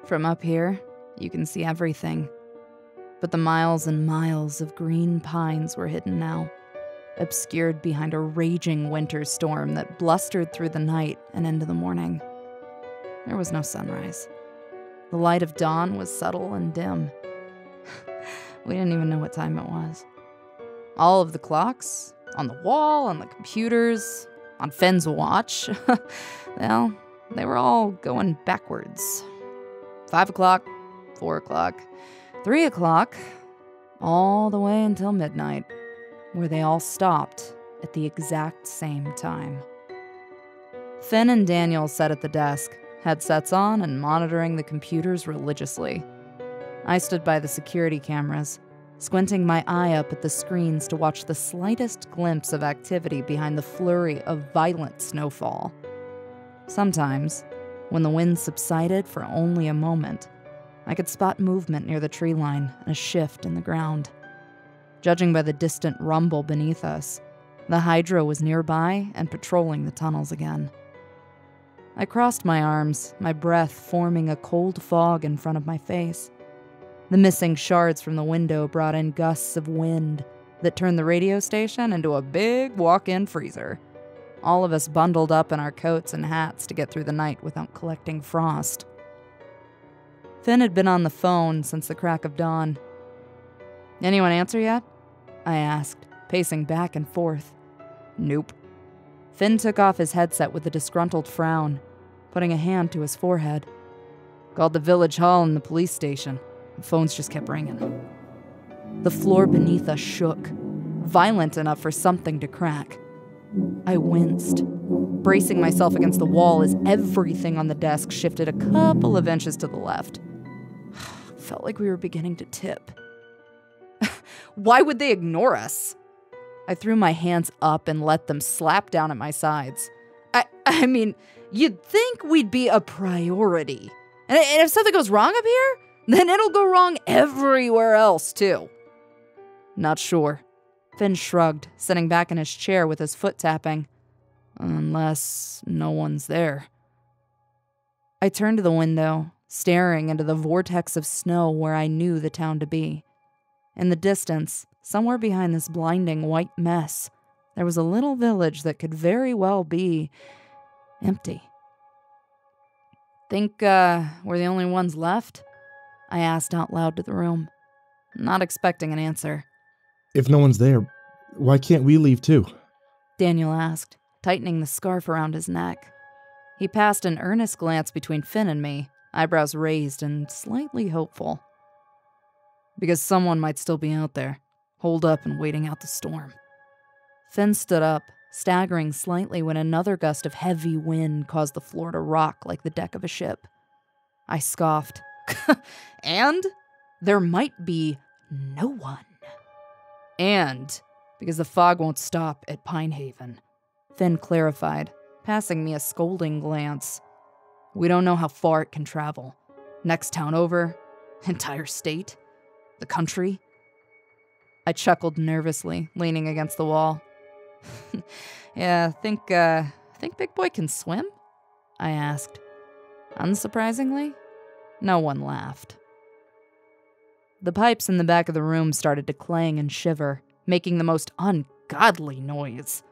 From up here, you can see everything. But the miles and miles of green pines were hidden now, obscured behind a raging winter storm that blustered through the night and into the morning. There was no sunrise. The light of dawn was subtle and dim. We didn't even know what time it was. All of the clocks, on the wall, on the computers, on Finn's watch, well, they were all going backwards. 5 o'clock, 4 o'clock, 3 o'clock, all the way until midnight, where they all stopped at the exact same time. Finn and Daniel sat at the desk, headsets on and monitoring the computers religiously. I stood by the security cameras, squinting my eye up at the screens to watch the slightest glimpse of activity behind the flurry of violent snowfall. Sometimes, when the wind subsided for only a moment, I could spot movement near the tree line and a shift in the ground. Judging by the distant rumble beneath us, the Hydra was nearby and patrolling the tunnels again. I crossed my arms, my breath forming a cold fog in front of my face. The missing shards from the window brought in gusts of wind that turned the radio station into a big walk-in freezer. All of us bundled up in our coats and hats to get through the night without collecting frost. Finn had been on the phone since the crack of dawn. "Anyone answer yet?" I asked, pacing back and forth. "Nope." Finn took off his headset with a disgruntled frown, putting a hand to his forehead. "Called the village hall and the police station. The phones just kept ringing." The floor beneath us shook, violent enough for something to crack. I winced, bracing myself against the wall as everything on the desk shifted a couple of inches to the left. Felt like we were beginning to tip. Why would they ignore us? I threw my hands up and let them slap down at my sides. I mean, you'd think we'd be a priority. And if something goes wrong up here, then it'll go wrong everywhere else, too. Not sure. Finn shrugged, sitting back in his chair with his foot tapping. Unless no one's there. I turned to the window, staring into the vortex of snow where I knew the town to be. In the distance, somewhere behind this blinding white mess, there was a little village that could very well be empty. "Think we're the only ones left?" I asked out loud to the room, not expecting an answer. "If no one's there, why can't we leave too?" Daniel asked, tightening the scarf around his neck. He passed an earnest glance between Finn and me, eyebrows raised and slightly hopeful. "Because someone might still be out there, holed up and waiting out the storm." Finn stood up, staggering slightly when another gust of heavy wind caused the floor to rock like the deck of a ship. I scoffed. "And there might be no one." "And because the fog won't stop at Pine Haven," Finn clarified, passing me a scolding glance. "We don't know how far it can travel. Next town over, entire state, the country." I chuckled nervously, leaning against the wall. "Yeah, think Big Boy can swim?" I asked. Unsurprisingly, no one laughed. The pipes in the back of the room started to clang and shiver, making the most ungodly noise.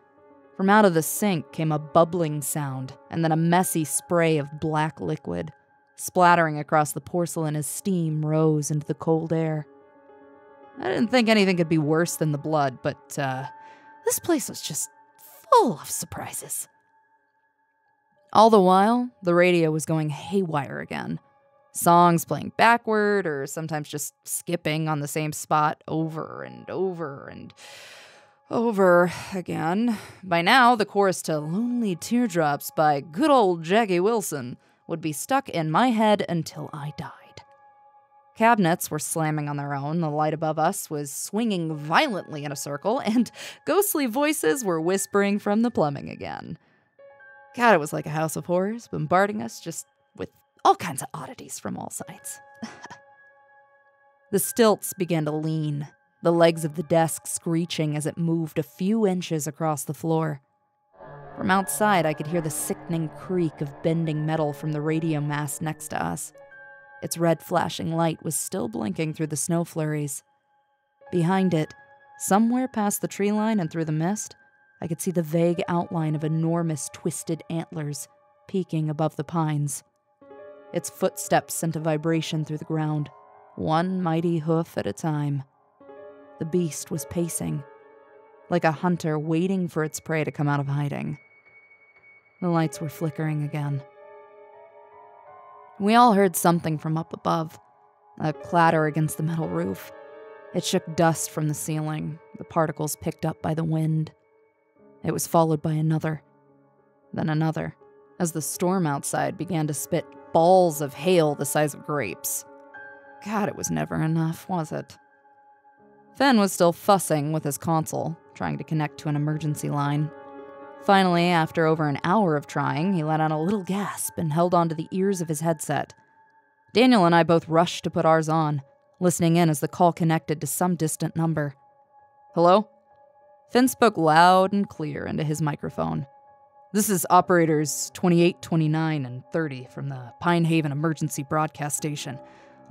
From out of the sink came a bubbling sound, and then a messy spray of black liquid, splattering across the porcelain as steam rose into the cold air. I didn't think anything could be worse than the blood, but this place was just full of surprises. All the while, the radio was going haywire again. Songs playing backward or sometimes just skipping on the same spot over and over and over again. By now, the chorus to Lonely Teardrops by good old Jackie Wilson would be stuck in my head until I died. Cabinets were slamming on their own, the light above us was swinging violently in a circle, and ghostly voices were whispering from the plumbing again. God, it was like a house of horrors, bombarding us just with all kinds of oddities from all sides. The stilts began to lean, the legs of the desk screeching as it moved a few inches across the floor. From outside, I could hear the sickening creak of bending metal from the radio mast next to us. Its red flashing light was still blinking through the snow flurries. Behind it, somewhere past the tree line and through the mist, I could see the vague outline of enormous twisted antlers peeking above the pines. Its footsteps sent a vibration through the ground, one mighty hoof at a time. The beast was pacing, like a hunter waiting for its prey to come out of hiding. The lights were flickering again. We all heard something from up above, a clatter against the metal roof. It shook dust from the ceiling, the particles picked up by the wind. It was followed by another, then another, as the storm outside began to spit balls of hail the size of grapes. God, it was never enough, was it? Finn was still fussing with his console, trying to connect to an emergency line. Finally, after over an hour of trying, he let out a little gasp and held onto the ears of his headset. Daniel and I both rushed to put ours on, listening in as the call connected to some distant number. Hello? Finn spoke loud and clear into his microphone. This is operators 28, 29, and 30 from the Pine Haven Emergency Broadcast Station.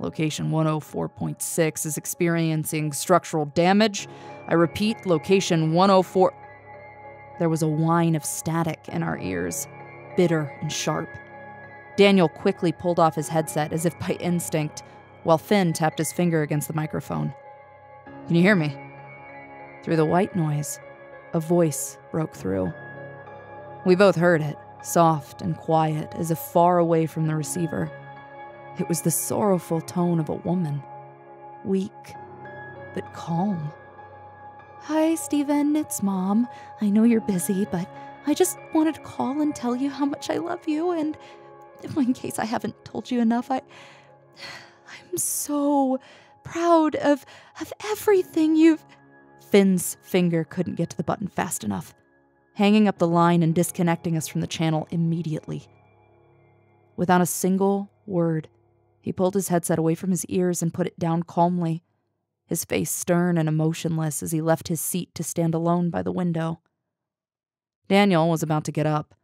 Location 104.6 is experiencing structural damage. I repeat, location 104... There was a whine of static in our ears, bitter and sharp. Daniel quickly pulled off his headset as if by instinct, while Finn tapped his finger against the microphone. Can you hear me? Through the white noise, a voice broke through. We both heard it, soft and quiet, as if far away from the receiver. It was the sorrowful tone of a woman, weak but calm. Hi, Steven, it's Mom. I know you're busy, but I just wanted to call and tell you how much I love you, and in case I haven't told you enough, I'm so proud of everything you've... Finn's finger couldn't get to the button fast enough, hanging up the line and disconnecting us from the channel immediately. Without a single word, he pulled his headset away from his ears and put it down calmly, his face stern and emotionless as he left his seat to stand alone by the window. Daniel was about to get up,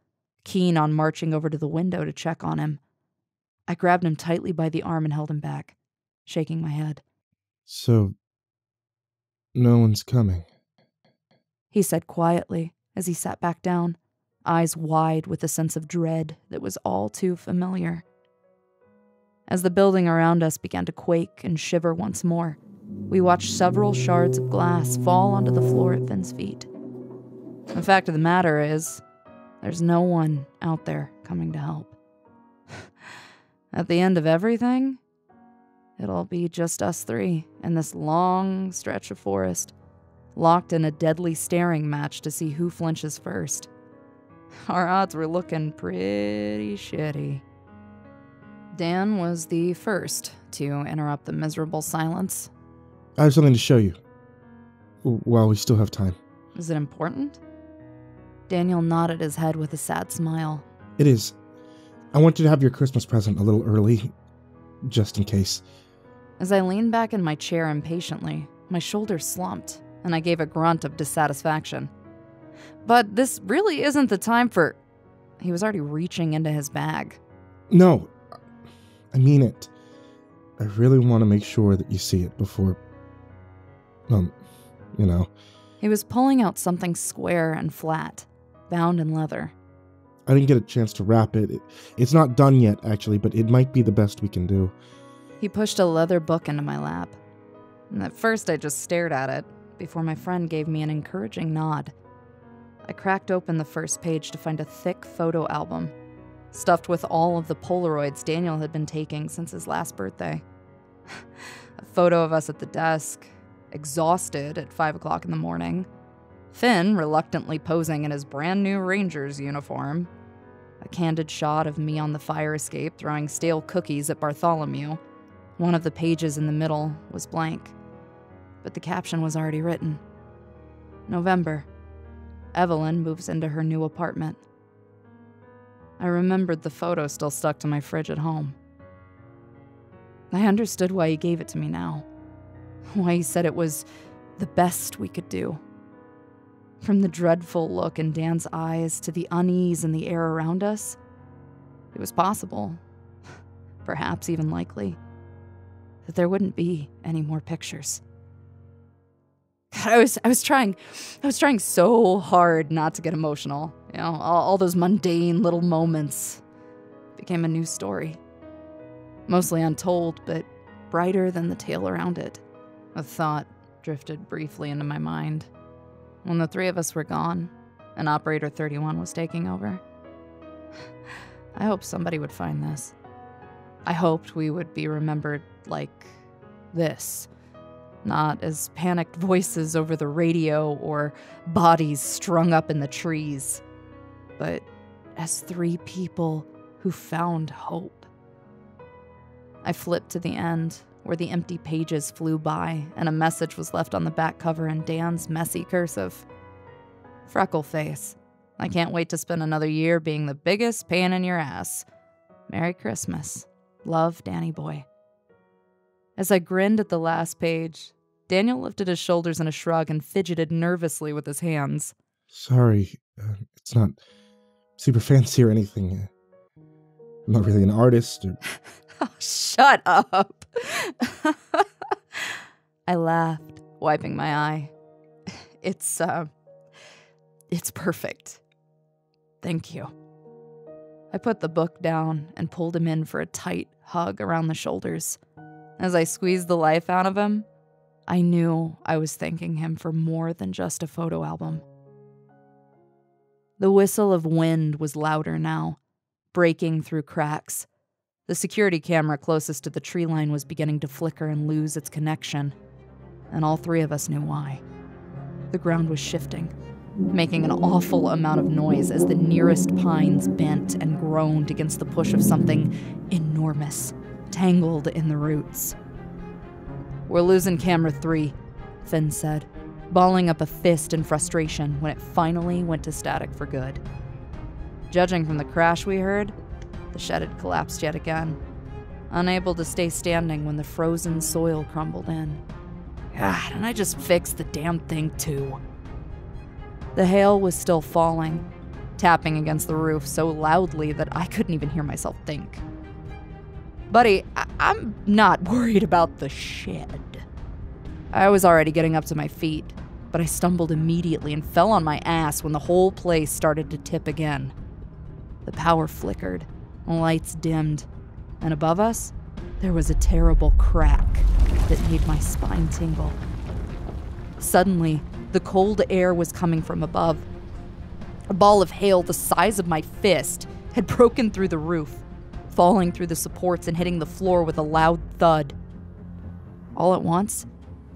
keen on marching over to the window to check on him. I grabbed him tightly by the arm and held him back, shaking my head. So, no one's coming, he said quietly as he sat back down, eyes wide with a sense of dread that was all too familiar. As the building around us began to quake and shiver once more, we watched several shards of glass fall onto the floor at Finn's feet. The fact of the matter is, there's no one out there coming to help. At the end of everything, it'll be just us three in this long stretch of forest, locked in a deadly staring match to see who flinches first. Our odds were looking pretty shitty. Dan was the first to interrupt the miserable silence. I have something to show you. While we still have time. Is it important? Daniel nodded his head with a sad smile. It is. I want you to have your Christmas present a little early, just in case. As I leaned back in my chair impatiently, my shoulders slumped, and I gave a grunt of dissatisfaction. But this really isn't the time for... He was already reaching into his bag. No, I mean it. I really want to make sure that you see it before... you know. He was pulling out something square and flat, bound in leather. I didn't get a chance to wrap it. It's not done yet, actually, but it might be the best we can do. He pushed a leather book into my lap. And at first I just stared at it, before my friend gave me an encouraging nod. I cracked open the first page to find a thick photo album, stuffed with all of the Polaroids Daniel had been taking since his last birthday. A photo of us at the desk, exhausted at 5 o'clock in the morning. Finn reluctantly posing in his brand new Rangers uniform. A candid shot of me on the fire escape throwing stale cookies at Bartholomew. One of the pages in the middle was blank, but the caption was already written. November. Evelyn moves into her new apartment. I remembered the photo still stuck to my fridge at home. I understood why he gave it to me now. Why he said it was the best we could do. From the dreadful look in Dan's eyes to the unease in the air around us, it was possible, perhaps even likely, that there wouldn't be any more pictures. God, I was trying so hard not to get emotional. You know, all those mundane little moments became a new story. Mostly untold, but brighter than the tale around it. A thought drifted briefly into my mind. When the three of us were gone, and Operator 31 was taking over, I hoped somebody would find this. I hoped we would be remembered like this. Not as panicked voices over the radio or bodies strung up in the trees, but as three people who found hope. I flipped to the end, where the empty pages flew by and a message was left on the back cover in Dan's messy cursive. Freckleface, I can't wait to spend another year being the biggest pain in your ass. Merry Christmas. Love, Danny Boy. As I grinned at the last page, Daniel lifted his shoulders in a shrug and fidgeted nervously with his hands. Sorry, it's not super fancy or anything. I'm not really an artist or... Oh, shut up. I laughed, wiping my eye. It's perfect. Thank you. I put the book down and pulled him in for a tight hug around the shoulders. As I squeezed the life out of him, I knew I was thanking him for more than just a photo album. The whistle of wind was louder now, breaking through cracks. The security camera closest to the tree line was beginning to flicker and lose its connection, and all three of us knew why. The ground was shifting, making an awful amount of noise as the nearest pines bent and groaned against the push of something enormous, tangled in the roots. We're losing camera 3, Finn said, balling up a fist in frustration when it finally went to static for good. Judging from the crash we heard, the shed had collapsed yet again, unable to stay standing when the frozen soil crumbled in. God, and I just fixed the damn thing too. The hail was still falling, tapping against the roof so loudly that I couldn't even hear myself think. Buddy, I'm not worried about the shed. I was already getting up to my feet, but I stumbled immediately and fell on my ass when the whole place started to tip again. The power flickered, the lights dimmed, and above us, there was a terrible crack that made my spine tingle. Suddenly, the cold air was coming from above. A ball of hail the size of my fist had broken through the roof, falling through the supports and hitting the floor with a loud thud. All at once,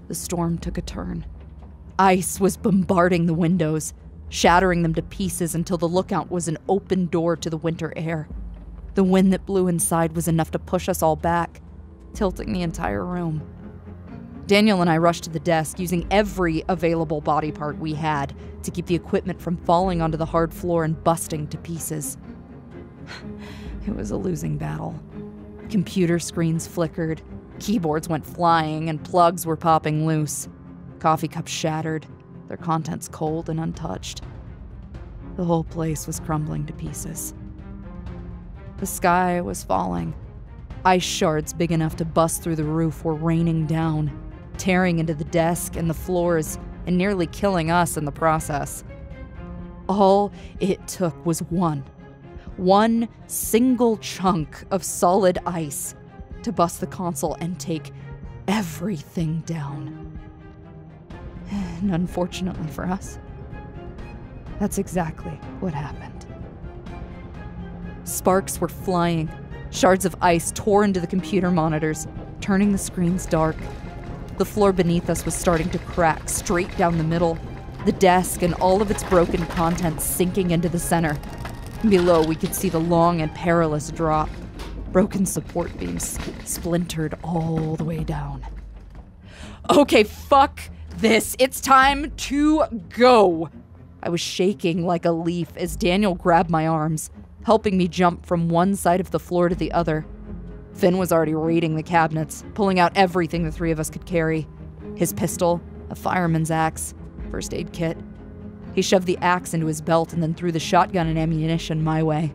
the storm took a turn. Ice was bombarding the windows, shattering them to pieces until the lookout was an open door to the winter air. The wind that blew inside was enough to push us all back, tilting the entire room. Daniel and I rushed to the desk, using every available body part we had to keep the equipment from falling onto the hard floor and busting to pieces. It was a losing battle. Computer screens flickered, keyboards went flying, and plugs were popping loose. Coffee cups shattered, their contents cold and untouched. The whole place was crumbling to pieces. The sky was falling. Ice shards big enough to bust through the roof were raining down, tearing into the desk and the floors, and nearly killing us in the process. All it took was one single chunk of solid ice to bust the console and take everything down. And unfortunately for us, that's exactly what happened. Sparks were flying. Shards of ice tore into the computer monitors, turning the screens dark. The floor beneath us was starting to crack straight down the middle, the desk and all of its broken contents sinking into the center. Below, we could see the long and perilous drop, broken support beams splintered all the way down. Okay, fuck this. It's time to go. I was shaking like a leaf as Daniel grabbed my arms, helping me jump from one side of the floor to the other. Finn was already raiding the cabinets, pulling out everything the three of us could carry. His pistol, a fireman's axe, first aid kit. He shoved the axe into his belt and then threw the shotgun and ammunition my way.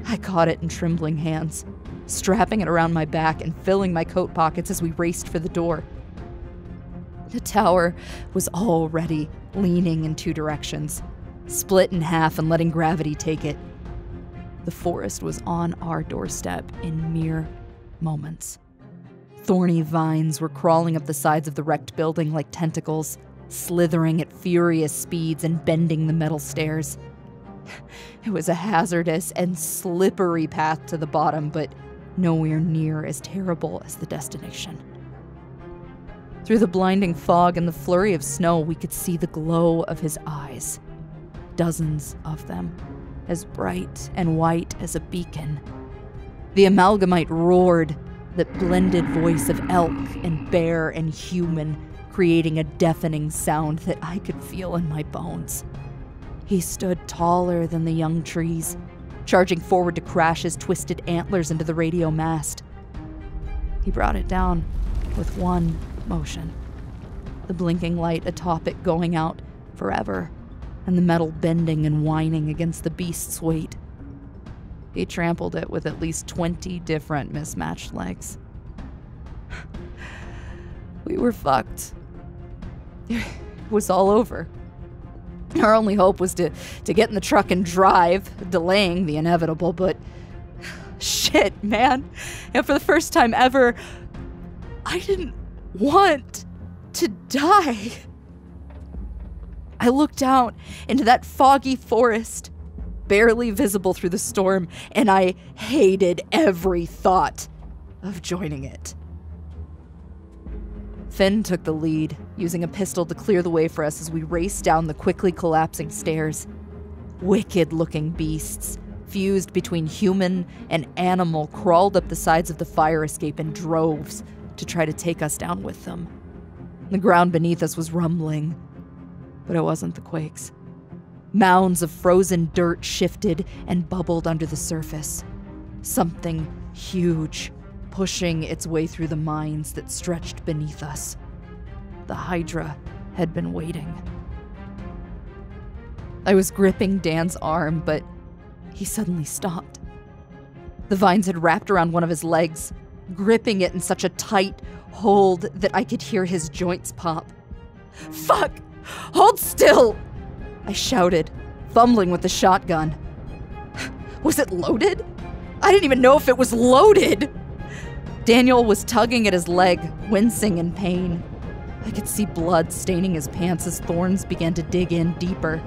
I caught it in trembling hands, strapping it around my back and filling my coat pockets as we raced for the door. The tower was already leaning in 2 directions, split in half and letting gravity take it. The forest was on our doorstep in mere moments. Thorny vines were crawling up the sides of the wrecked building like tentacles, slithering at furious speeds and bending the metal stairs. It was a hazardous and slippery path to the bottom, but nowhere near as terrible as the destination. Through the blinding fog and the flurry of snow, we could see the glow of his eyes. Dozens of them, as bright and white as a beacon. The amalgamite roared, that blended voice of elk and bear and human, creating a deafening sound that I could feel in my bones. He stood taller than the young trees, charging forward to crash his twisted antlers into the radio mast. He brought it down with one motion, the blinking light atop it going out forever, and the metal bending and whining against the beast's weight. He trampled it with at least 20 different mismatched legs. We were fucked. It was all over. Our only hope was to get in the truck and drive, delaying the inevitable, but shit, man. And for the first time ever, I didn't want to die. I looked out into that foggy forest, barely visible through the storm, and I hated every thought of joining it. Finn took the lead, using a pistol to clear the way for us as we raced down the quickly collapsing stairs. Wicked-looking beasts, fused between human and animal, crawled up the sides of the fire escape in droves to try to take us down with them. The ground beneath us was rumbling, but it wasn't the quakes. Mounds of frozen dirt shifted and bubbled under the surface. Something huge, pushing its way through the mines that stretched beneath us. The Hydra had been waiting. I was gripping Dan's arm, but he suddenly stopped. The vines had wrapped around one of his legs, gripping it in such a tight hold that I could hear his joints pop. "Fuck! Hold still!" I shouted, fumbling with the shotgun. Was it loaded? I didn't even know if it was loaded! Daniel was tugging at his leg, wincing in pain. I could see blood staining his pants as thorns began to dig in deeper.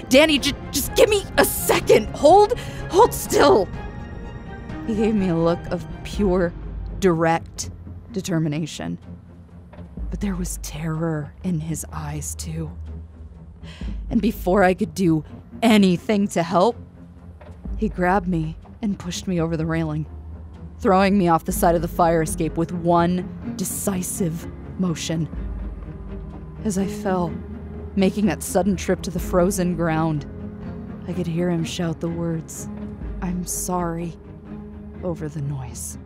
"Danny, just give me a second! Hold still!" He gave me a look of pure, direct determination. But there was terror in his eyes, too. And before I could do anything to help, he grabbed me and pushed me over the railing, throwing me off the side of the fire escape with one decisive motion. As I fell, making that sudden trip to the frozen ground, I could hear him shout the words, "I'm sorry," over the noise.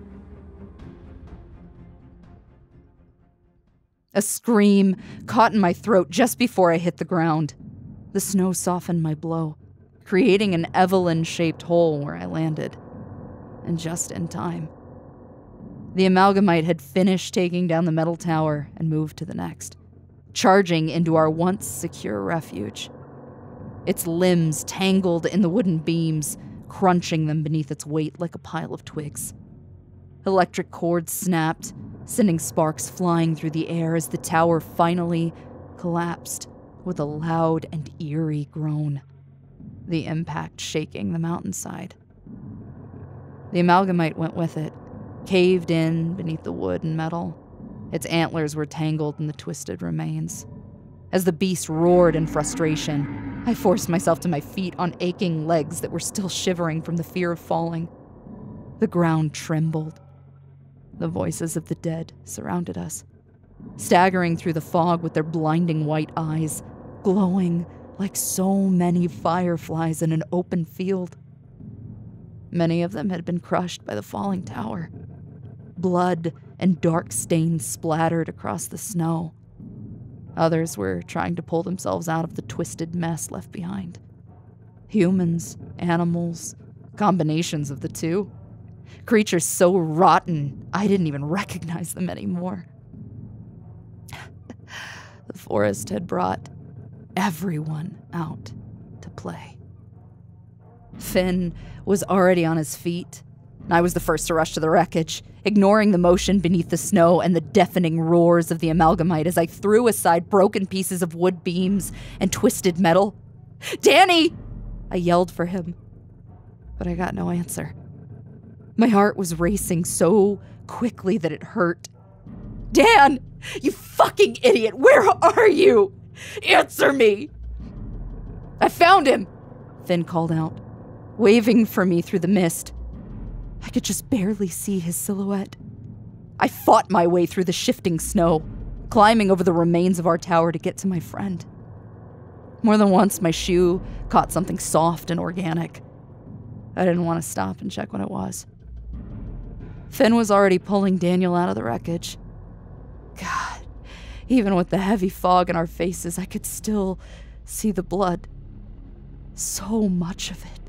A scream caught in my throat just before I hit the ground. The snow softened my blow, creating an Evelyn-shaped hole where I landed. And just in time. The amalgamite had finished taking down the metal tower and moved to the next, charging into our once secure refuge. Its limbs tangled in the wooden beams, crunching them beneath its weight like a pile of twigs. Electric cords snapped, sending sparks flying through the air as the tower finally collapsed with a loud and eerie groan, the impact shaking the mountainside. The amalgamite went with it, caved in beneath the wood and metal. Its antlers were tangled in the twisted remains. As the beast roared in frustration, I forced myself to my feet on aching legs that were still shivering from the fear of falling. The ground trembled. The voices of the dead surrounded us, staggering through the fog with their blinding white eyes, glowing like so many fireflies in an open field. Many of them had been crushed by the falling tower. Blood and dark stains splattered across the snow. Others were trying to pull themselves out of the twisted mess left behind. Humans, animals, combinations of the two. Creatures so rotten, I didn't even recognize them anymore. The forest had brought everyone out to play. Finn was already on his feet, and I was the first to rush to the wreckage, ignoring the motion beneath the snow and the deafening roars of the amalgamite as I threw aside broken pieces of wood beams and twisted metal. "Danny!" I yelled for him, but I got no answer. My heart was racing so quickly that it hurt. "Dan! You fucking idiot! Where are you? Answer me!" "I found him!" Finn called out, waving for me through the mist. I could just barely see his silhouette. I fought my way through the shifting snow, climbing over the remains of our tower to get to my friend. More than once, my shoe caught something soft and organic. I didn't want to stop and check what it was. Finn was already pulling Daniel out of the wreckage. God, even with the heavy fog in our faces, I could still see the blood. So much of it.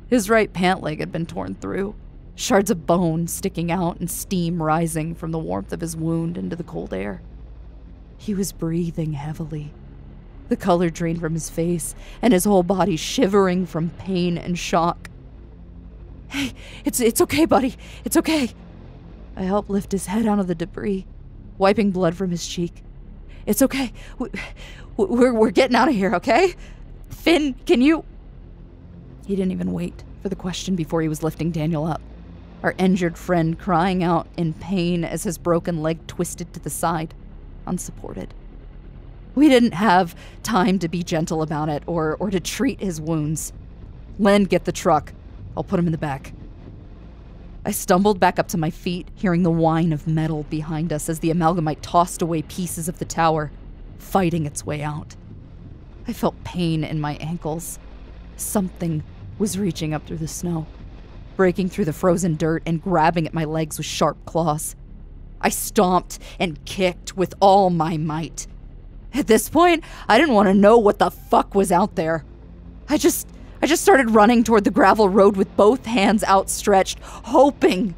His right pant leg had been torn through, shards of bone sticking out and steam rising from the warmth of his wound into the cold air. He was breathing heavily, the color drained from his face, and his whole body shivering from pain and shock. "Hey, it's okay, buddy. It's okay." I helped lift his head out of the debris, wiping blood from his cheek. "It's okay. We're getting out of here, okay? Finn, can you..." He didn't even wait for the question before he was lifting Daniel up, our injured friend crying out in pain as his broken leg twisted to the side, unsupported. We didn't have time to be gentle about it or to treat his wounds. "Len, get the truck. I'll put him in the back." I stumbled back up to my feet, hearing the whine of metal behind us as the amalgamite tossed away pieces of the tower, fighting its way out. I felt pain in my ankles. Something was reaching up through the snow, breaking through the frozen dirt and grabbing at my legs with sharp claws. I stomped and kicked with all my might. At this point, I didn't want to know what the fuck was out there. I just started running toward the gravel road with both hands outstretched, hoping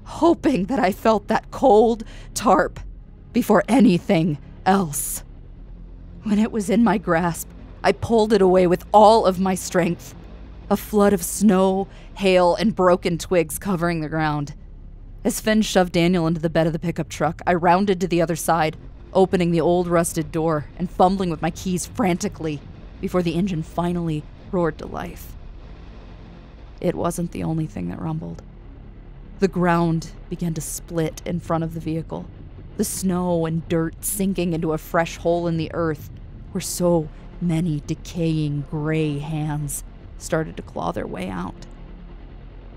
that I felt that cold tarp before anything else. When it was in my grasp, I pulled it away with all of my strength, a flood of snow, hail, and broken twigs covering the ground. As Finn shoved Daniel into the bed of the pickup truck, I rounded to the other side, opening the old rusted door and fumbling with my keys frantically before the engine finally roared to life. It wasn't the only thing that rumbled. The ground began to split in front of the vehicle, the snow and dirt sinking into a fresh hole in the earth where so many decaying gray hands started to claw their way out.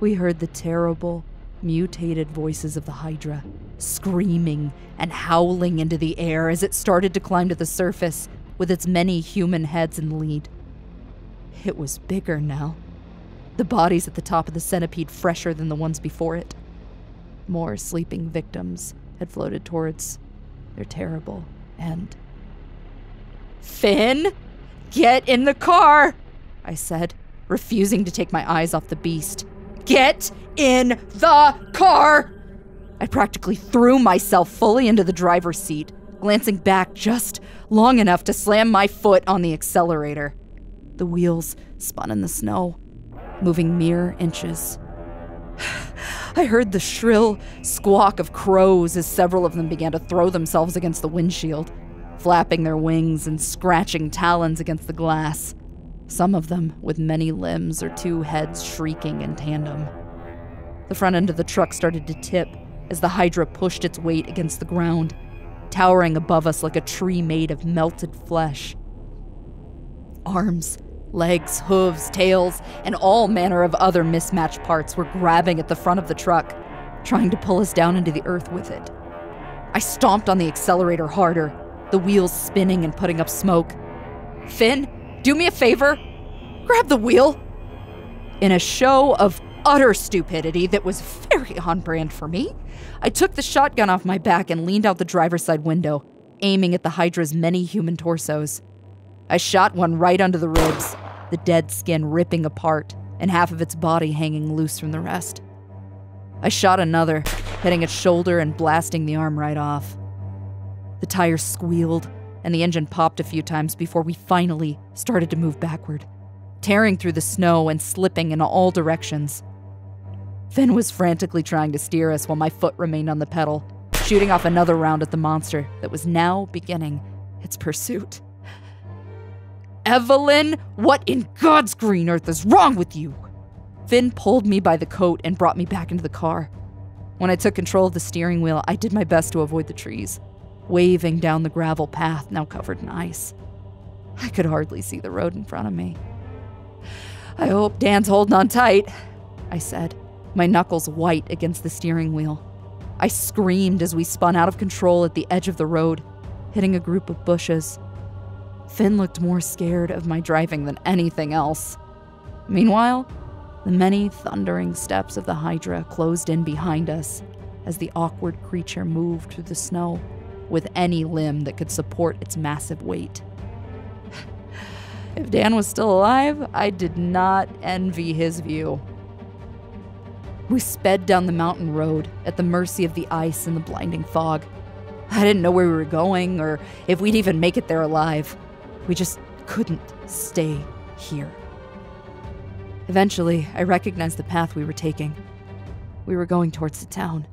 We heard the terrible, mutated voices of the Hydra, screaming and howling into the air as it started to climb to the surface with its many human heads in the lead. It was bigger now. The bodies at the top of the centipede fresher than the ones before it. More sleeping victims had floated towards their terrible end. "Finn, get in the car," I said, refusing to take my eyes off the beast. "Get in the car!" I practically threw myself fully into the driver's seat, glancing back just long enough to slam my foot on the accelerator. The wheels spun in the snow, moving mere inches. I heard the shrill squawk of crows as several of them began to throw themselves against the windshield, flapping their wings and scratching talons against the glass, some of them with many limbs or two heads shrieking in tandem. The front end of the truck started to tip as the Hydra pushed its weight against the ground, towering above us like a tree made of melted flesh. Arms, legs, hooves, tails, and all manner of other mismatched parts were grabbing at the front of the truck, trying to pull us down into the earth with it. I stomped on the accelerator harder, the wheels spinning and putting up smoke. "Finn, do me a favor. Grab the wheel." In a show of utter stupidity that was very on brand for me, I took the shotgun off my back and leaned out the driver's side window, aiming at the Hydra's many human torsos. I shot one right under the ribs, the dead skin ripping apart, and half of its body hanging loose from the rest. I shot another, hitting its shoulder and blasting the arm right off. The tires squealed, and the engine popped a few times before we finally started to move backward, tearing through the snow and slipping in all directions. Finn was frantically trying to steer us while my foot remained on the pedal, shooting off another round at the monster that was now beginning its pursuit. Evelyn, what in God's green earth is wrong with you? Finn pulled me by the coat and brought me back into the car. When I took control of the steering wheel, I did my best to avoid the trees, waving down the gravel path now covered in ice. I could hardly see the road in front of me. I hope Dan's holding on tight, I said, my knuckles white against the steering wheel. I screamed as we spun out of control at the edge of the road, hitting a group of bushes. Finn looked more scared of my driving than anything else. Meanwhile, the many thundering steps of the Hydra closed in behind us as the awkward creature moved through the snow with any limb that could support its massive weight. If Dan was still alive, I did not envy his view. We sped down the mountain road at the mercy of the ice and the blinding fog. I didn't know where we were going or if we'd even make it there alive. We just couldn't stay here. Eventually, I recognized the path we were taking. We were going towards the town.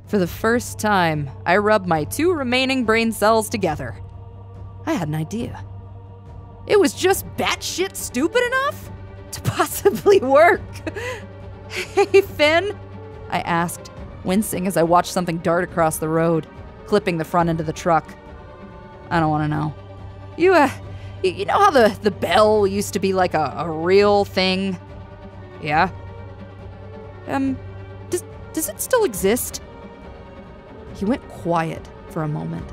For the first time, I rubbed my 2 remaining brain cells together. I had an idea. It was just batshit stupid enough to possibly work. Hey, Finn? I asked, wincing as I watched something dart across the road, clipping the front end of the truck. I don't want to know. You know how the bell used to be like a real thing? Yeah? Does it still exist? He went quiet for a moment,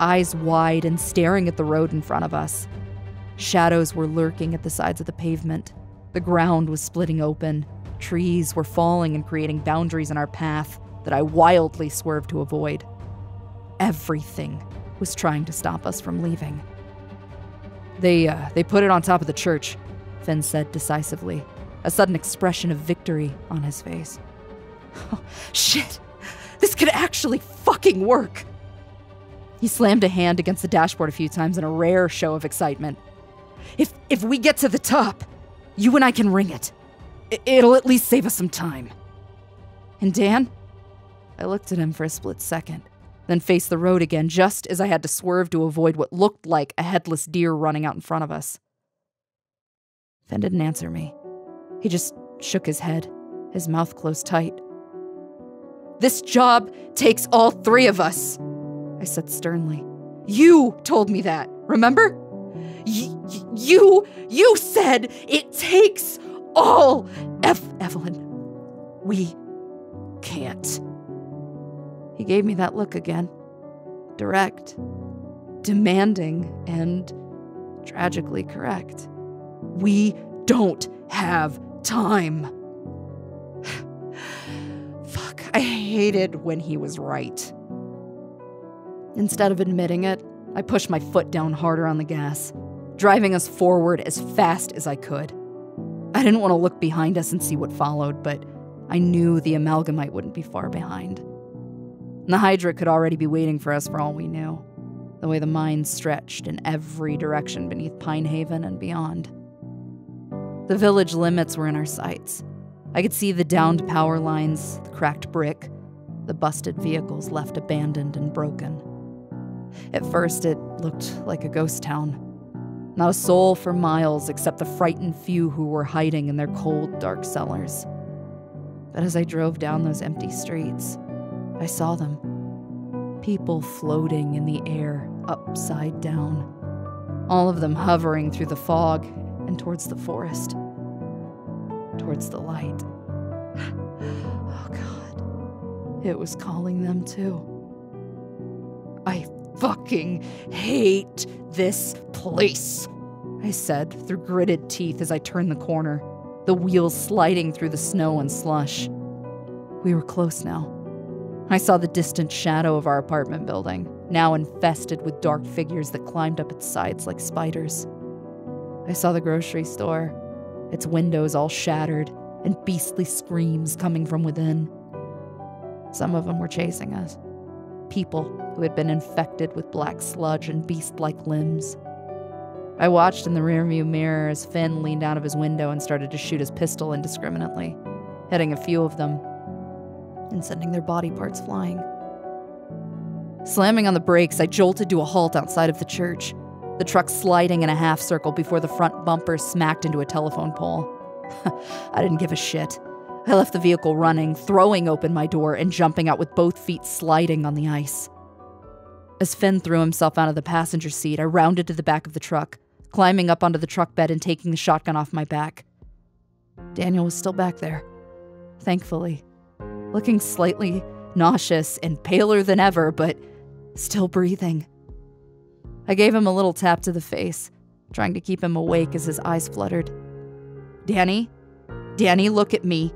eyes wide and staring at the road in front of us. Shadows were lurking at the sides of the pavement. The ground was splitting open. Trees were falling and creating boundaries in our path that I wildly swerved to avoid. Everything was trying to stop us from leaving. They put it on top of the church, Finn said decisively, a sudden expression of victory on his face. Oh, shit! This could actually fucking work! He slammed a hand against the dashboard a few times in a rare show of excitement. If we get to the top, you and I can ring it. It'll at least save us some time. And Dan? I looked at him for a split second, then faced the road again just as I had to swerve to avoid what looked like a headless deer running out in front of us. Finn didn't answer me. He just shook his head, his mouth closed tight. This job takes all 3 of us, I said sternly. You told me that, remember? You said it takes all. Evelyn, we can't. He gave me that look again. Direct, demanding, and tragically correct. We don't have time. Fuck, I hated when he was right. Instead of admitting it, I pushed my foot down harder on the gas, driving us forward as fast as I could. I didn't want to look behind us and see what followed, but I knew the amalgamite wouldn't be far behind. The Hydra could already be waiting for us for all we knew, the way the mines stretched in every direction beneath Pine Haven and beyond. The village limits were in our sights. I could see the downed power lines, the cracked brick, the busted vehicles left abandoned and broken. At first, it looked like a ghost town. Not a soul for miles except the frightened few who were hiding in their cold, dark cellars. But as I drove down those empty streets, I saw them. People floating in the air, upside down. All of them hovering through the fog and towards the forest. Towards the light. Oh, God. It was calling them, too. I fucking hate this place, I said through gritted teeth as I turned the corner, the wheels sliding through the snow and slush. We were close now. I saw the distant shadow of our apartment building, now infested with dark figures that climbed up its sides like spiders. I saw the grocery store, its windows all shattered and beastly screams coming from within. Some of them were chasing us. People who had been infected with black sludge and beast-like limbs. I watched in the rearview mirror as Finn leaned out of his window and started to shoot his pistol indiscriminately, hitting a few of them and sending their body parts flying. Slamming on the brakes, I jolted to a halt outside of the church, the truck sliding in a half circle before the front bumper smacked into a telephone pole. I didn't give a shit. I left the vehicle running, throwing open my door and jumping out with both feet sliding on the ice. As Finn threw himself out of the passenger seat, I rounded to the back of the truck, climbing up onto the truck bed and taking the shotgun off my back. Daniel was still back there, thankfully, looking slightly nauseous and paler than ever, but still breathing. I gave him a little tap to the face, trying to keep him awake as his eyes fluttered. Danny, look at me.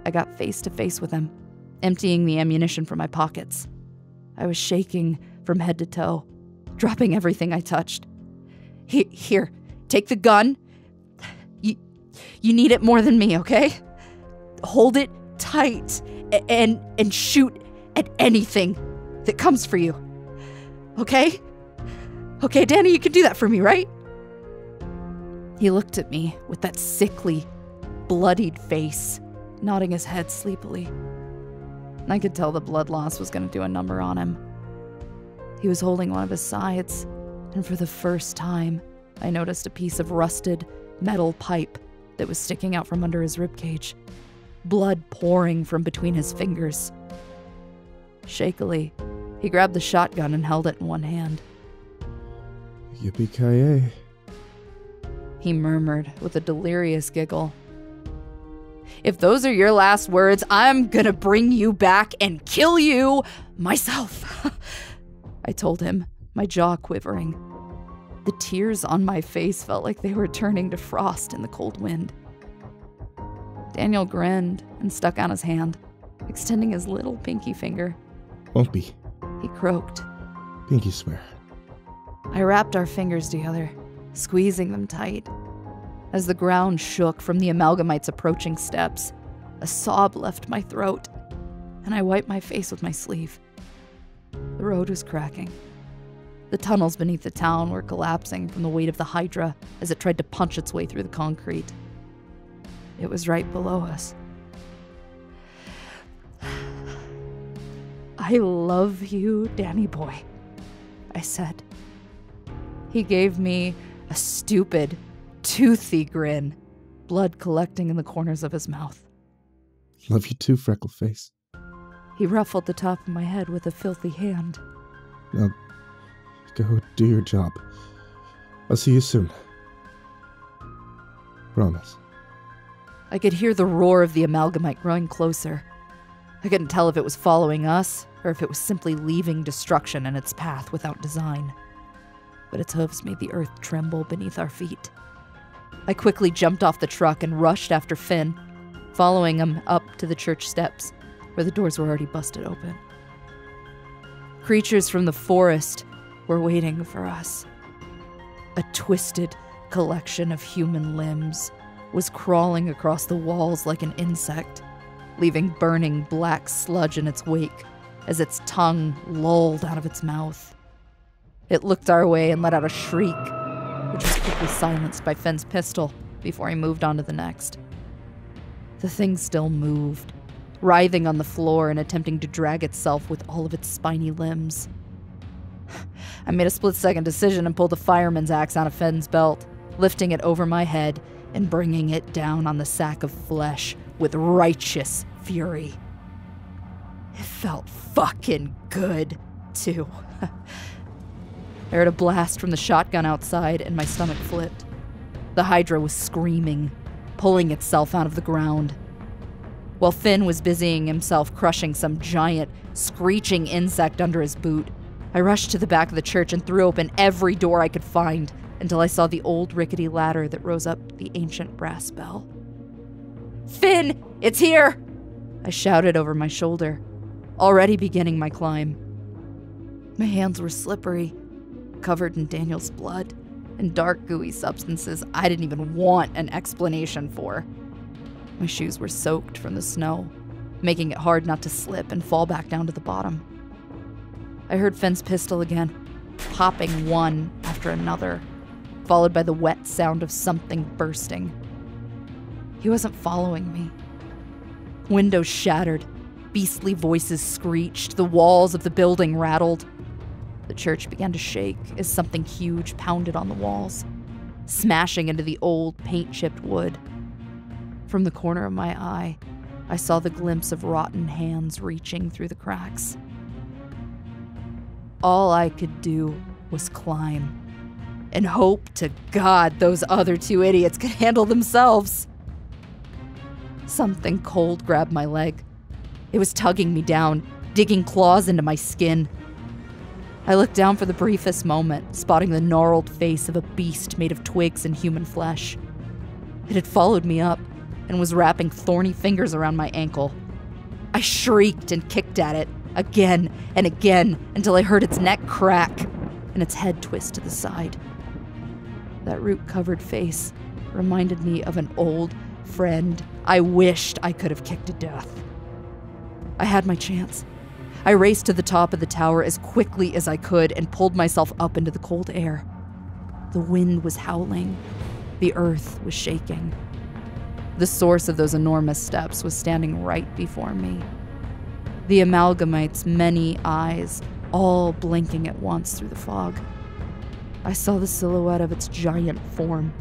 I got face to face with him, emptying the ammunition from my pockets. I was shaking from head to toe, dropping everything I touched. Here, take the gun. You need it more than me, okay? Hold it tight and shoot at anything that comes for you. Okay? Okay, Danny, you can do that for me, right? He looked at me with that sickly, bloodied face, nodding his head sleepily. I could tell the blood loss was going to do a number on him. He was holding one of his sides, and for the first time, I noticed a piece of rusted metal pipe that was sticking out from under his ribcage, blood pouring from between his fingers. Shakily, he grabbed the shotgun and held it in one hand. Yippee-ki-yay, he murmured with a delirious giggle. If those are your last words, I'm gonna bring you back and kill you myself, I told him, my jaw quivering. The tears on my face felt like they were turning to frost in the cold wind. Daniel grinned and stuck out his hand, extending his little pinky finger. Won't be. He croaked. Pinky swear. I wrapped our fingers together, squeezing them tight. As the ground shook from the amalgamite's approaching steps, a sob left my throat, and I wiped my face with my sleeve. The road was cracking. The tunnels beneath the town were collapsing from the weight of the Hydra as it tried to punch its way through the concrete. It was right below us. I love you, Danny boy, I said. He gave me a stupid, toothy grin, blood collecting in the corners of his mouth. Love you too, freckle face. He ruffled the top of my head with a filthy hand. Now, go do your job. I'll see you soon. Promise. I could hear the roar of the amalgamite growing closer. I couldn't tell if it was following us or if it was simply leaving destruction in its path without design. But its hooves made the earth tremble beneath our feet. I quickly jumped off the truck and rushed after Finn, following him up to the church steps, where the doors were already busted open. Creatures from the forest were waiting for us. A twisted collection of human limbs was crawling across the walls like an insect, leaving burning black sludge in its wake as its tongue lolled out of its mouth. It looked our way and let out a shriek, which was quickly silenced by Finn's pistol before he moved on to the next. The thing still moved, writhing on the floor and attempting to drag itself with all of its spiny limbs. I made a split-second decision and pulled the fireman's axe out of Finn's belt, lifting it over my head and bringing it down on the sack of flesh with righteous fury. It felt fucking good, too. I heard a blast from the shotgun outside, and my stomach flipped. The Hydra was screaming, pulling itself out of the ground. While Finn was busying himself crushing some giant, screeching insect under his boot, I rushed to the back of the church and threw open every door I could find until I saw the old rickety ladder that rose up the ancient brass bell. "Finn, it's here!" I shouted over my shoulder, already beginning my climb. My hands were slippery, covered in Daniel's blood, and dark gooey substances I didn't even want an explanation for. My shoes were soaked from the snow, making it hard not to slip and fall back down to the bottom. I heard Finn's pistol again, popping one after another, followed by the wet sound of something bursting. He wasn't following me. Windows shattered, beastly voices screeched, the walls of the building rattled. The church began to shake as something huge pounded on the walls, smashing into the old paint-chipped wood. From the corner of my eye, I saw the glimpse of rotten hands reaching through the cracks. All I could do was climb and hope to God those other two idiots could handle themselves. Something cold grabbed my leg. It was tugging me down, digging claws into my skin. I looked down for the briefest moment, spotting the gnarled face of a beast made of twigs and human flesh. It had followed me up and was wrapping thorny fingers around my ankle. I shrieked and kicked at it, again and again, until I heard its neck crack and its head twist to the side. That root-covered face reminded me of an old friend I wished I could have kicked to death. I had my chance. I raced to the top of the tower as quickly as I could and pulled myself up into the cold air. The wind was howling. The earth was shaking. The source of those enormous steps was standing right before me. The amalgamite's many eyes, all blinking at once through the fog. I saw the silhouette of its giant form,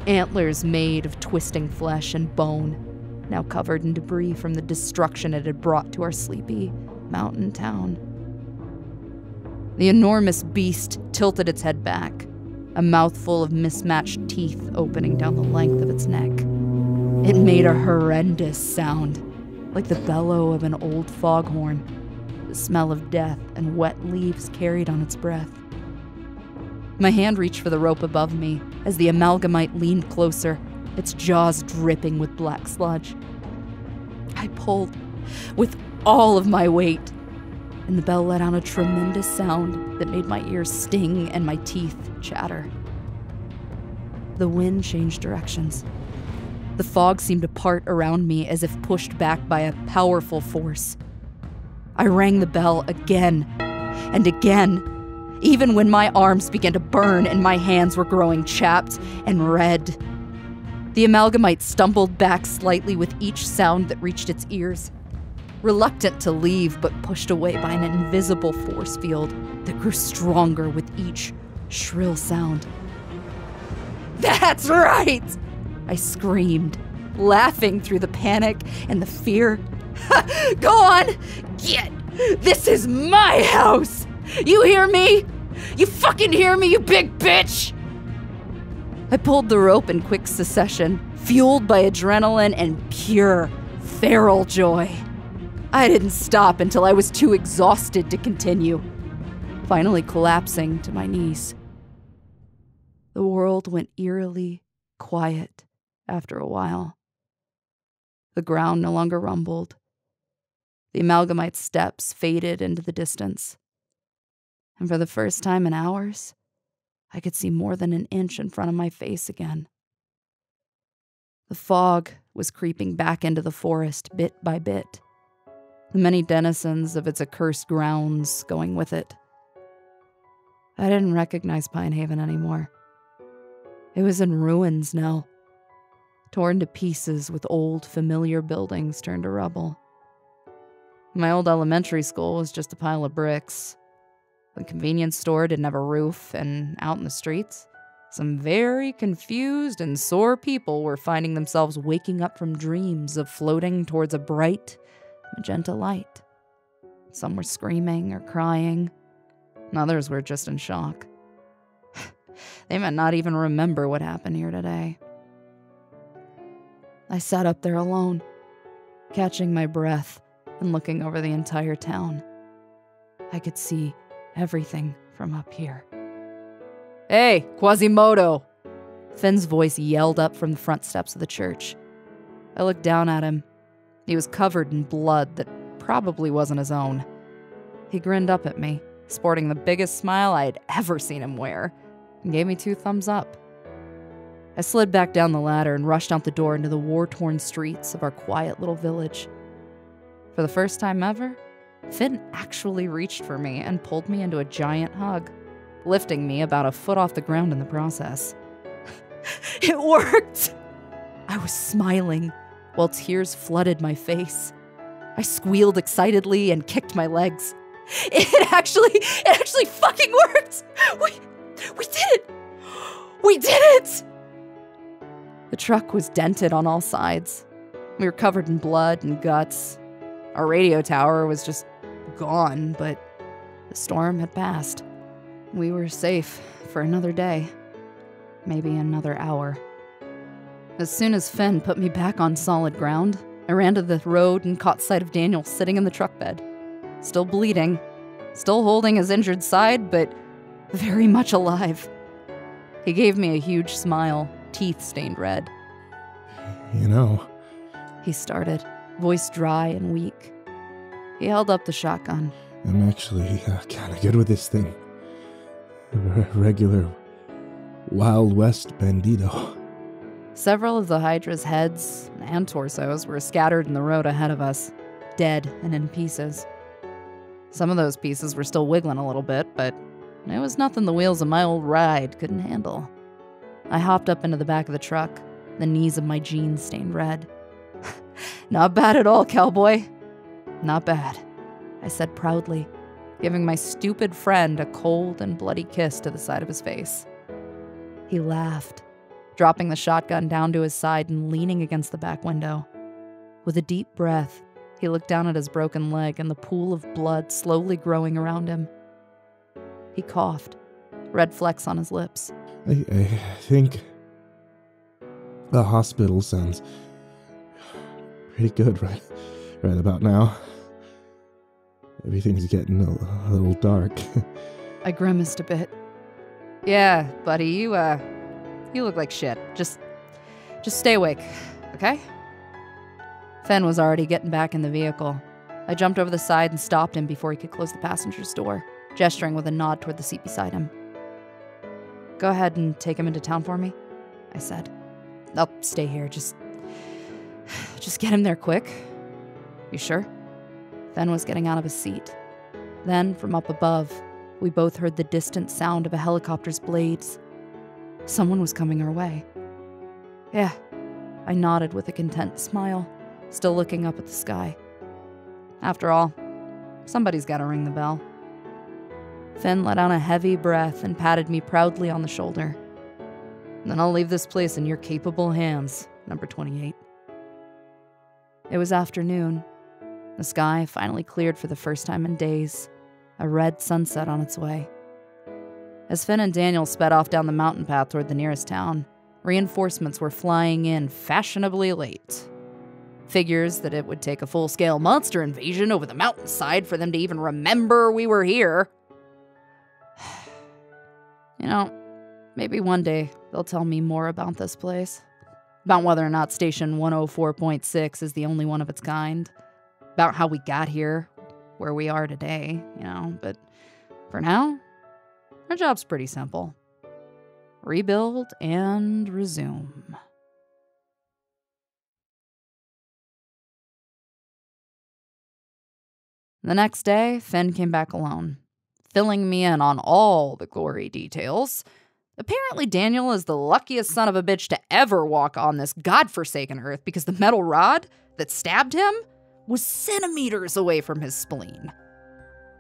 antlers made of twisting flesh and bone, now covered in debris from the destruction it had brought to our sleepy mountain town. The enormous beast tilted its head back, a mouthful of mismatched teeth opening down the length of its neck. It made a horrendous sound, like the bellow of an old foghorn, the smell of death and wet leaves carried on its breath. My hand reached for the rope above me as the amalgamite leaned closer, its jaws dripping with black sludge. I pulled with all of my weight, and the bell let out a tremendous sound that made my ears sting and my teeth chatter. The wind changed directions. The fog seemed to part around me as if pushed back by a powerful force. I rang the bell again and again, even when my arms began to burn and my hands were growing chapped and red. The amalgamite stumbled back slightly with each sound that reached its ears, reluctant to leave but pushed away by an invisible force field that grew stronger with each shrill sound. "That's right!" I screamed, laughing through the panic and the fear. "Go on! Get! This is my house! You hear me? You fucking hear me, you big bitch!" I pulled the rope in quick succession, fueled by adrenaline and pure, feral joy. I didn't stop until I was too exhausted to continue, finally collapsing to my knees. The world went eerily quiet after a while. The ground no longer rumbled. The amalgamite steps faded into the distance. And for the first time in hours, I could see more than an inch in front of my face again. The fog was creeping back into the forest bit by bit, the many denizens of its accursed grounds going with it. I didn't recognize Pine Haven anymore. It was in ruins now, torn to pieces with old, familiar buildings turned to rubble. My old elementary school was just a pile of bricks. The convenience store didn't have a roof, and out in the streets, some very confused and sore people were finding themselves waking up from dreams of floating towards a bright, magenta light. Some were screaming or crying, and others were just in shock. They might not even remember what happened here today. I sat up there alone, catching my breath and looking over the entire town. I could see everything from up here. "Hey, Quasimodo!" Finn's voice yelled up from the front steps of the church. I looked down at him. He was covered in blood that probably wasn't his own. He grinned up at me, sporting the biggest smile I'd ever seen him wear. and gave me 2 thumbs up. I slid back down the ladder and rushed out the door into the war-torn streets of our quiet little village. For the first time ever, Finn actually reached for me and pulled me into a giant hug, lifting me about a foot off the ground in the process. It worked! I was smiling while tears flooded my face. I squealed excitedly and kicked my legs. It actually fucking worked! We did it! We did it! The truck was dented on all sides. We were covered in blood and guts. Our radio tower was just gone, but the storm had passed. We were safe for another day. Maybe another hour. As soon as Finn put me back on solid ground, I ran to the road and caught sight of Daniel sitting in the truck bed. Still bleeding, still holding his injured side, but very much alive. He gave me a huge smile, teeth stained red. You know, He started, voice dry and weak. He held up the shotgun. I'm actually kind of good with this thing. Regular Wild West bandito. Several of the Hydra's heads and torsos were scattered in the road ahead of us, dead and in pieces. Some of those pieces were still wiggling a little bit, but it was nothing the wheels of my old ride couldn't handle. I hopped up into the back of the truck, the knees of my jeans stained red. Not bad at all, cowboy. Not bad, I said proudly, giving my stupid friend a cold and bloody kiss to the side of his face. He laughed, dropping the shotgun down to his side and leaning against the back window. With a deep breath, he looked down at his broken leg and the pool of blood slowly growing around him. He coughed, red flecks on his lips. I think the hospital sounds pretty good right about now. Everything's getting a little dark. I grimaced a bit. Yeah, buddy, you look like shit. Just stay awake, okay? Fenn was already getting back in the vehicle. I jumped over the side and stopped him before he could close the passenger's door, gesturing with a nod toward the seat beside him. Go ahead and take him into town for me, I said. I'll stay here, just get him there quick. You sure? Fenn was getting out of his seat. Then, from up above, we both heard the distant sound of a helicopter's blades. Someone was coming our way. Yeah, I nodded with a content smile, still looking up at the sky. After all, somebody's got to ring the bell. Finn let out a heavy breath and patted me proudly on the shoulder. Then I'll leave this place in your capable hands, number 28. It was afternoon. The sky finally cleared for the first time in days, a red sunset on its way. As Finn and Daniel sped off down the mountain path toward the nearest town, reinforcements were flying in fashionably late. Figures that it would take a full-scale monster invasion over the mountainside for them to even remember we were here. You know, maybe one day they'll tell me more about this place. About whether or not Station 104.6 is the only one of its kind. About how we got here, where we are today, But for now, our job's pretty simple. Rebuild and resume. The next day, Finn came back alone, filling me in on all the gory details. Apparently, Daniel is the luckiest son of a bitch to ever walk on this godforsaken earth because the metal rod that stabbed him was centimeters away from his spleen.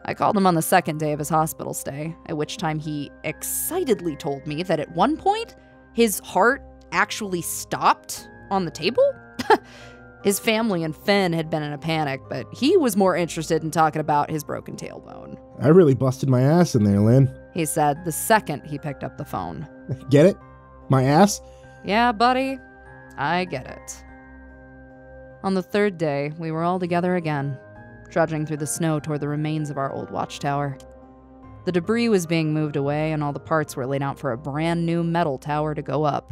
I called him on the second day of his hospital stay, at which time he excitedly told me that at one point, his heart actually stopped on the table. His family and Finn had been in a panic, but he was more interested in talking about his broken tailbone. I really busted my ass in there, Lynn. He said the second he picked up the phone. Get it? My ass? Yeah, buddy. I get it. On the third day, we were all together again, trudging through the snow toward the remains of our old watchtower. The debris was being moved away, and all the parts were laid out for a brand new metal tower to go up.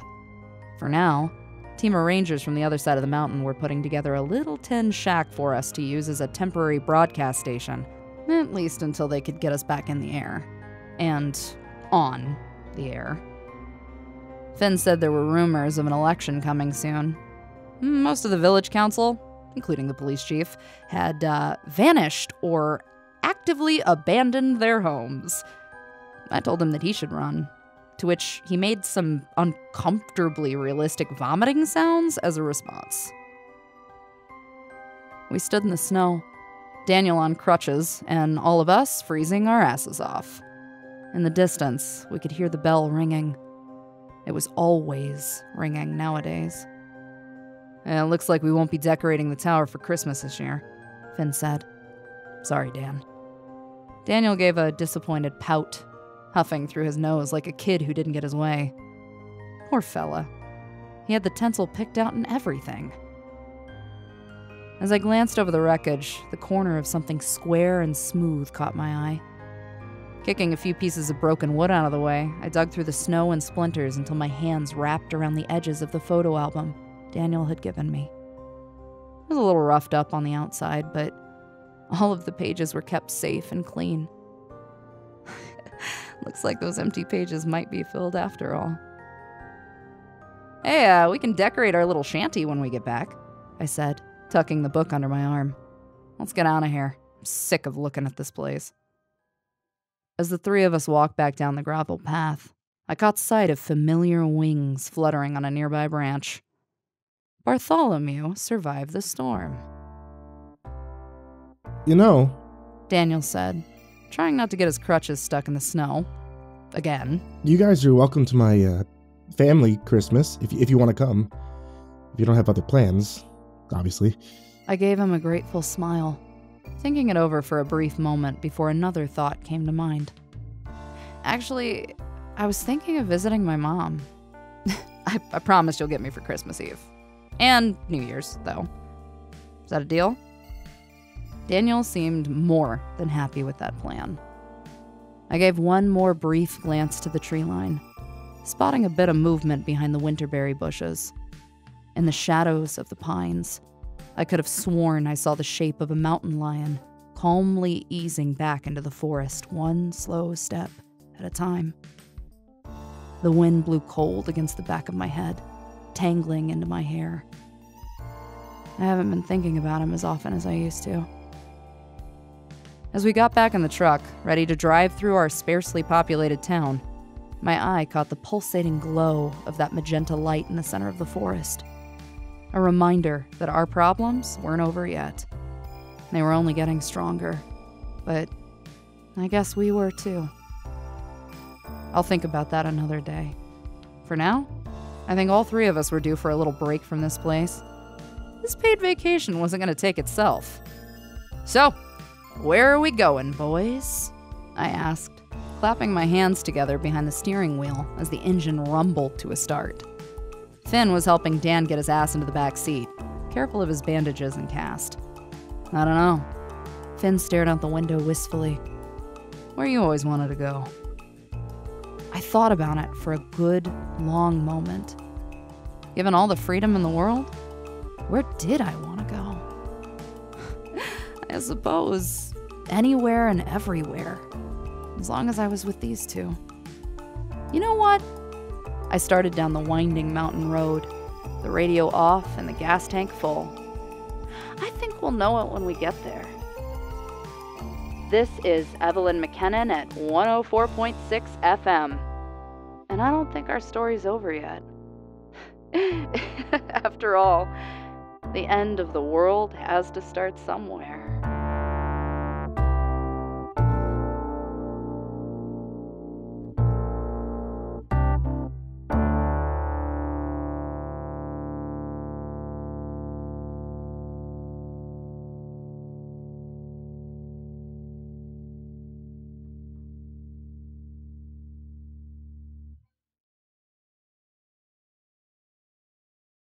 For now, a team of rangers from the other side of the mountain were putting together a little tin shack for us to use as a temporary broadcast station, at least until they could get us back in the air. And on the air. Finn said there were rumors of an election coming soon. Most of the village council, including the police chief, had vanished or actively abandoned their homes. I told him that he should run, to which he made some uncomfortably realistic vomiting sounds as a response. We stood in the snow, Daniel on crutches, and all of us freezing our asses off. In the distance, we could hear the bell ringing. It was always ringing nowadays. It looks like we won't be decorating the tower for Christmas this year, Finn said. Sorry, Dan. Daniel gave a disappointed pout, huffing through his nose like a kid who didn't get his way. Poor fella. He had the tinsel picked out and everything. As I glanced over the wreckage, the corner of something square and smooth caught my eye. Kicking a few pieces of broken wood out of the way, I dug through the snow and splinters until my hands wrapped around the edges of the photo album Daniel had given me. It was a little roughed up on the outside, but all of the pages were kept safe and clean. Looks like those empty pages might be filled after all. Hey, we can decorate our little shanty when we get back, I said, tucking the book under my arm. Let's get out of here. I'm sick of looking at this place. As the three of us walked back down the gravel path, I caught sight of familiar wings fluttering on a nearby branch. Bartholomew survived the storm. You know, Daniel said, trying not to get his crutches stuck in the snow. Again. You guys are welcome to my family Christmas, if you want to come. If you don't have other plans, obviously. I gave him a grateful smile, thinking it over for a brief moment before another thought came to mind. Actually, I was thinking of visiting my mom. I promise you'll get me for Christmas Eve. And New Year's, though. Is that a deal? Daniel seemed more than happy with that plan. I gave one more brief glance to the tree line, spotting a bit of movement behind the winterberry bushes. In the shadows of the pines, I could have sworn I saw the shape of a mountain lion calmly easing back into the forest, one slow step at a time. The wind blew cold against the back of my head, tangling into my hair. I haven't been thinking about him as often as I used to. As we got back in the truck, ready to drive through our sparsely populated town, my eye caught the pulsating glow of that magenta light in the center of the forest. A reminder that our problems weren't over yet. They were only getting stronger. But I guess we were too. I'll think about that another day. For now, I think all three of us were due for a little break from this place. This paid vacation wasn't going to take itself. So, where are we going, boys? I asked, clapping my hands together behind the steering wheel as the engine rumbled to a start. Finn was helping Dan get his ass into the back seat, careful of his bandages and cast. I don't know. Finn stared out the window wistfully. Where you always wanted to go. I thought about it for a good, long moment. Given all the freedom in the world, where did I want to go? I suppose anywhere and everywhere, as long as I was with these two. You know what? I started down the winding mountain road, the radio off and the gas tank full. I think we'll know it when we get there. This is Evelyn McKinnon at 104.6 FM. And I don't think our story's over yet. After all, the end of the world has to start somewhere.